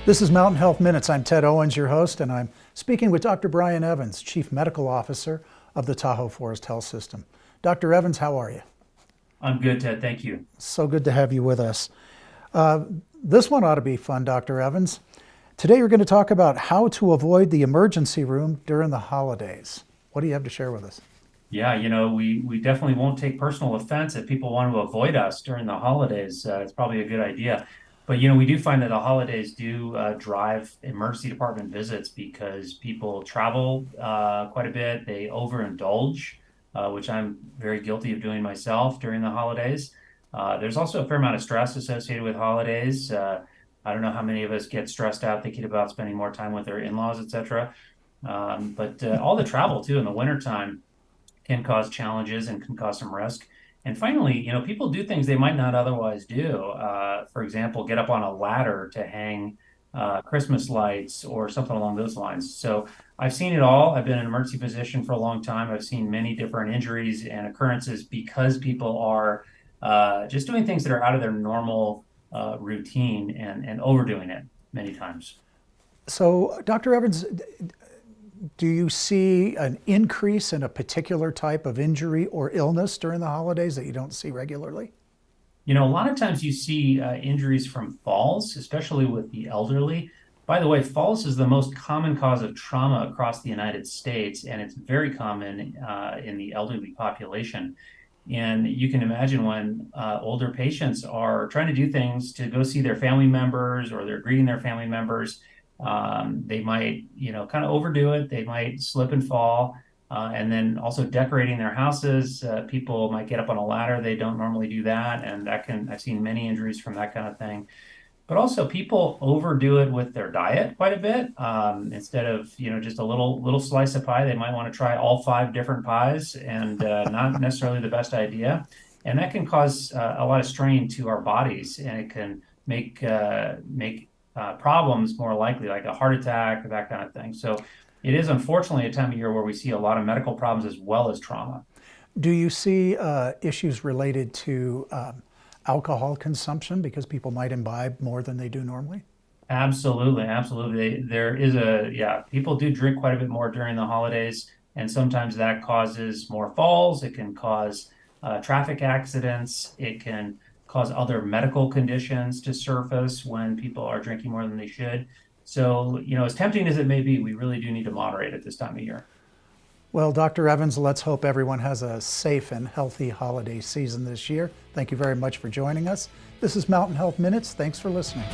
This is Mountain Health Minutes. I'm Ted Owens, your host, and I'm speaking with Dr. Brian Evans, Chief Medical Officer of the Tahoe Forest Health System. Dr. Evans, how are you? I'm good, Ted. Thank you. So good to have you with us. This one ought to be fun, Dr. Evans. Today we're going to talk about how to avoid the emergency room during the holidays. What do you have to share with us? Yeah, we definitely won't take personal offense if people want to avoid us during the holidays. It's probably a good idea. But, we do find that the holidays do drive emergency department visits because people travel quite a bit. They overindulge, which I'm very guilty of doing myself during the holidays. There's also a fair amount of stress associated with holidays. I don't know how many of us get stressed out thinking about spending more time with their in-laws, etc. But all the travel, too, in the wintertime can cause challenges and can cause some risk. And finally, people do things they might not otherwise do. For example, get up on a ladder to hang Christmas lights or something along those lines. So I've seen it all. I've been in an emergency physician for a long time. I've seen many different injuries and occurrences because people are just doing things that are out of their normal routine and overdoing it many times. So, Dr. Evans, do you see an increase in a particular type of injury or illness during the holidays that you don't see regularly? A lot of times you see injuries from falls, especially with the elderly. By the way, falls is the most common cause of trauma across the United States, and it's very common in the elderly population. And you can imagine when older patients are trying to do things to go see their family members or they're greeting their family members, they might, kind of overdo it. They might slip and fall. And then also decorating their houses. People might get up on a ladder. They don't normally do that. And I've seen many injuries from that kind of thing. But also people overdo it with their diet quite a bit. Instead of, just a little slice of pie, they might want to try all 5 different pies, and not necessarily the best idea. And that can cause a lot of strain to our bodies, and it can make problems more likely, like a heart attack or that kind of thing. So it is unfortunately a time of year where we see a lot of medical problems as well as trauma. Do you see issues related to alcohol consumption because people might imbibe more than they do normally? Absolutely, absolutely. People do drink quite a bit more during the holidays, and sometimes that causes more falls. It can cause traffic accidents. It can cause other medical conditions to surface when people are drinking more than they should. So, as tempting as it may be, we really do need to moderate at this time of year. Well, Dr. Evans, let's hope everyone has a safe and healthy holiday season this year. Thank you very much for joining us. This is Mountain Health Minutes. Thanks for listening.